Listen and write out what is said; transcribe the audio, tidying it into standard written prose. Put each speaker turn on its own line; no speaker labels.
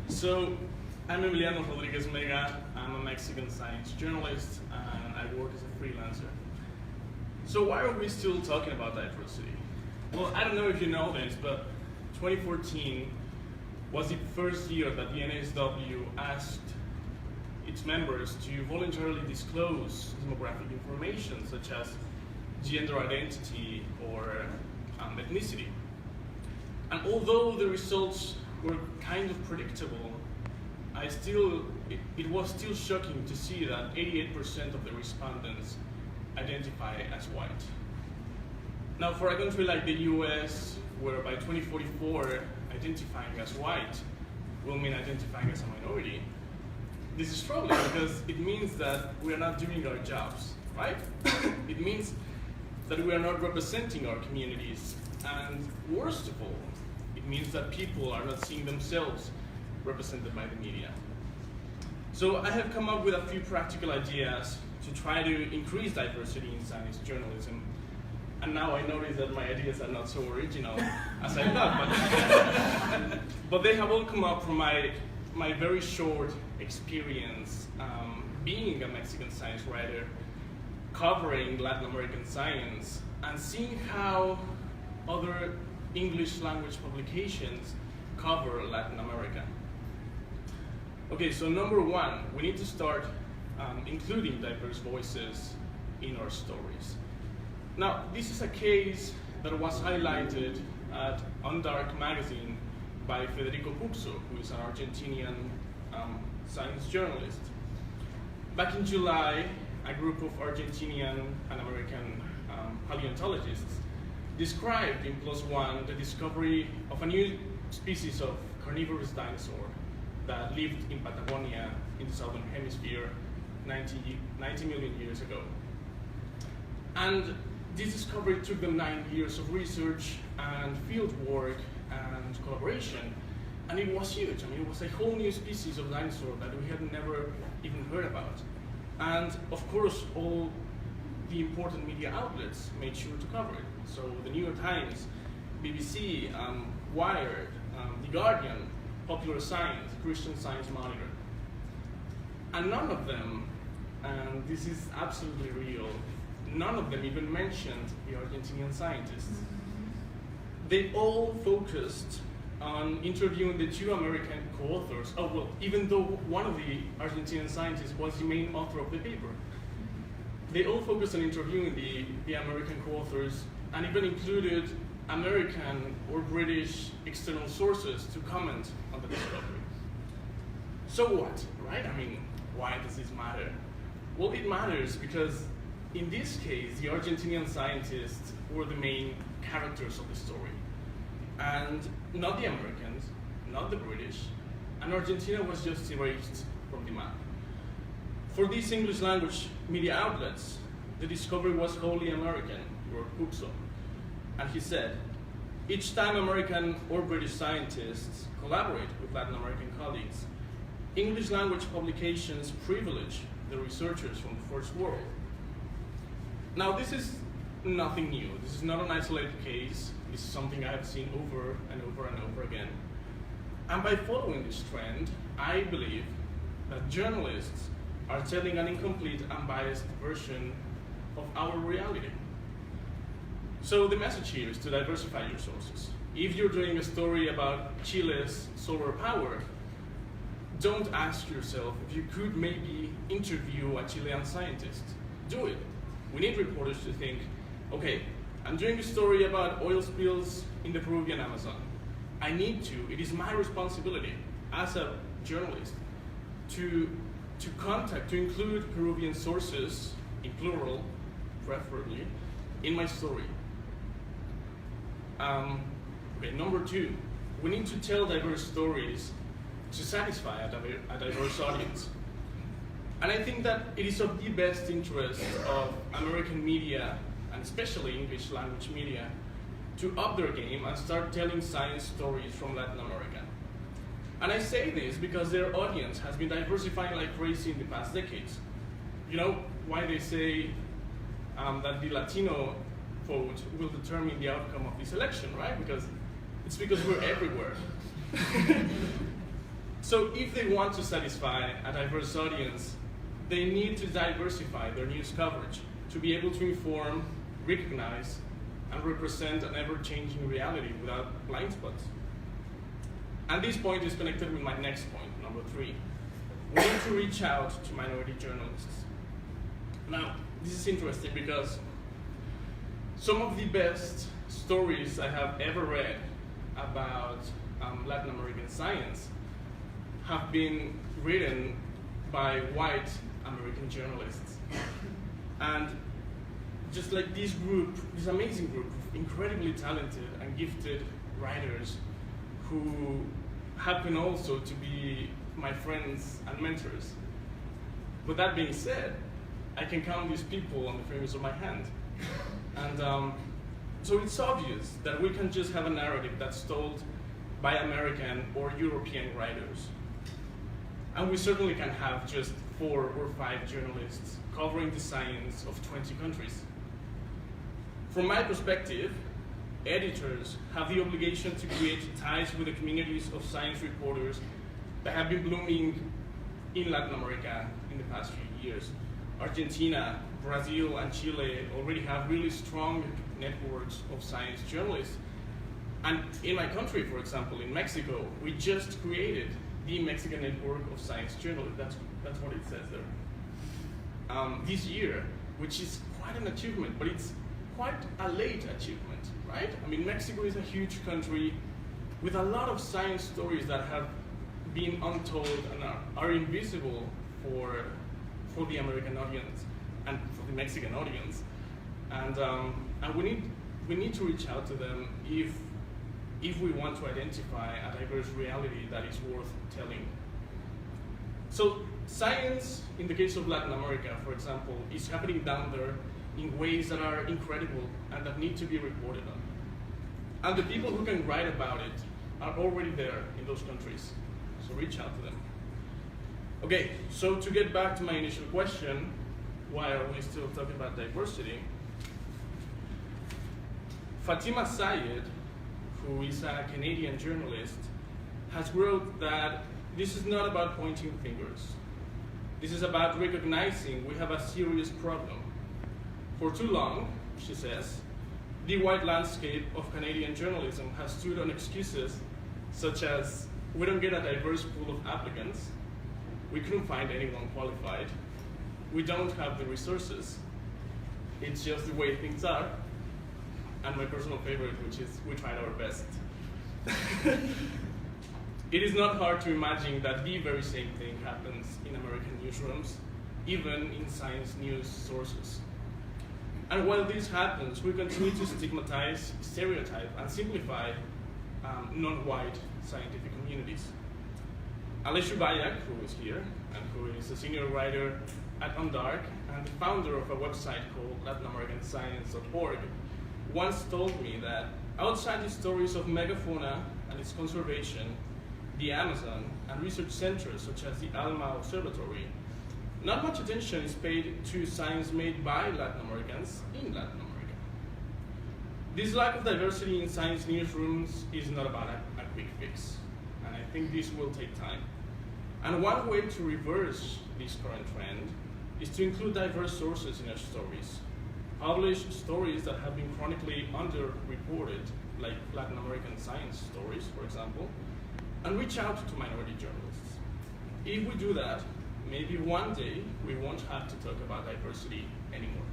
So, I'm Emiliano Rodríguez Mega. I'm a Mexican science journalist, and I work as a freelancer. So why are we still talking about diversity? Well, I don't know if you know this, but 2014 was the first year that the NSW asked its members to voluntarily disclose demographic information such as gender identity or ethnicity. And although the results were kind of predictable, it was still shocking to see that 88% of the respondents identify as white. Now, for a country like the US, where by 2044 identifying as white will mean identifying as a minority, this is troubling because it means that we are not doing our jobs, right? It means that we are not representing our communities, and worst of all, it means that people are not seeing themselves represented by the media. So I have come up with a few practical ideas to try to increase diversity in science journalism. And now I notice that my ideas are not so original as I thought, but they have all come up from my very short experience being a Mexican science writer, covering Latin American science, and seeing how other English language publications cover Latin America. Okay, so number one, we need to start including diverse voices in our stories. Now, this is a case that was highlighted at On Dark magazine by Federico Puxo, who is an Argentinian science journalist. Back in July, a group of Argentinian and American paleontologists described in PLOS ONE the discovery of a new species of carnivorous dinosaur that lived in Patagonia in the southern hemisphere 90 million years ago. And this discovery took them 9 years of research and field work and collaboration, and it was huge. I mean, it was a whole new species of dinosaur that we had never even heard about. And of course, all the important media outlets made sure to cover it. So the New York Times, BBC, Wired, The Guardian, Popular Science, Christian Science Monitor. And none of them, and this is absolutely real, none of them even mentioned the Argentinian scientists. They all focused on interviewing the two American co-authors. Oh, well, even though one of the Argentinian scientists was the main author of the paper. They all focused on interviewing the American co-authors and even included American or British external sources to comment on the discovery. So what, right? I mean, why does this matter? Well, it matters because in this case, the Argentinian scientists were the main characters of the story, and not the Americans, not the British, and Argentina was just erased from the map. For these English language media outlets, the discovery was wholly American, wrote Puxo. And he said, each time American or British scientists collaborate with Latin American colleagues, English language publications privilege the researchers from the first world. Now, this is nothing new. This is not an isolated case. This is something I have seen over and over and over again. And by following this trend, I believe that journalists are telling an incomplete, unbiased version of our reality. So the message here is to diversify your sources. If you're doing a story about Chile's solar power, don't ask yourself if you could maybe interview a Chilean scientist. Do it. We need reporters to think, okay, I'm doing a story about oil spills in the Peruvian Amazon. I need to, it is my responsibility as a journalist to include Peruvian sources, in plural, preferably, in my story. Okay, number two, we need to tell diverse stories to satisfy a diverse audience. And I think that it is of the best interest of American media, and especially English language media, to up their game and start telling science stories from Latin America. And I say this because their audience has been diversifying like crazy in the past decades. You know why they say that the Latino vote will determine the outcome of this election, right? Because we're everywhere. So if they want to satisfy a diverse audience, they need to diversify their news coverage to be able to inform, recognize, and represent an ever-changing reality without blind spots. And this point is connected with my next point, number 3. We need to reach out to minority journalists. Now, this is interesting because some of the best stories I have ever read about Latin American science have been written by white American journalists. And just like this amazing group of incredibly talented and gifted writers who happen also to be my friends and mentors. With that being said, I can count these people on the fingers of my hand. And so it's obvious that we can just have a narrative that's told by American or European writers. And we certainly can have just 4 or 5 journalists covering the science of 20 countries. From my perspective, editors have the obligation to create ties with the communities of science reporters that have been blooming in Latin America in the past few years. Argentina, Brazil, and Chile already have really strong networks of science journalists. And in my country, for example, in Mexico, we just created the Mexican Network of Science Journalists. That's what it says there. This year, which is quite an achievement, but it's quite a late achievement, right? I mean, Mexico is a huge country with a lot of science stories that have been untold and are invisible for the American audience and for the Mexican audience. And we need to reach out to them if we want to identify a diverse reality that is worth telling. So science, in the case of Latin America, for example, is happening down there in ways that are incredible and that need to be reported on. And the people who can write about it are already there in those countries. So reach out to them. Okay, so to get back to my initial question, why are we still talking about diversity? Fatima Sayed, who is a Canadian journalist, has wrote that this is not about pointing fingers. This is about recognizing we have a serious problem. For too long, she says, the white landscape of Canadian journalism has stood on excuses such as, we don't get a diverse pool of applicants, we couldn't find anyone qualified, we don't have the resources, it's just the way things are, and my personal favorite, which is, we tried our best. It is not hard to imagine that the very same thing happens in American newsrooms, even in science news sources. And while this happens, we continue to stigmatize, stereotype, and simplify non-white scientific communities. Alessio Bayak, who is here, and who is a senior writer at Undark, and the founder of a website called LatinAmericanScience.org, once told me that outside the stories of megafauna and its conservation, the Amazon, and research centers such as the ALMA Observatory, not much attention is paid to science made by Latin Americans in Latin America. This lack of diversity in science newsrooms is not about a quick fix, and I think this will take time. And one way to reverse this current trend is to include diverse sources in our stories. Publish stories that have been chronically underreported, like Latin American science stories, for example, and reach out to minority journalists. If we do that, maybe one day we won't have to talk about diversity anymore.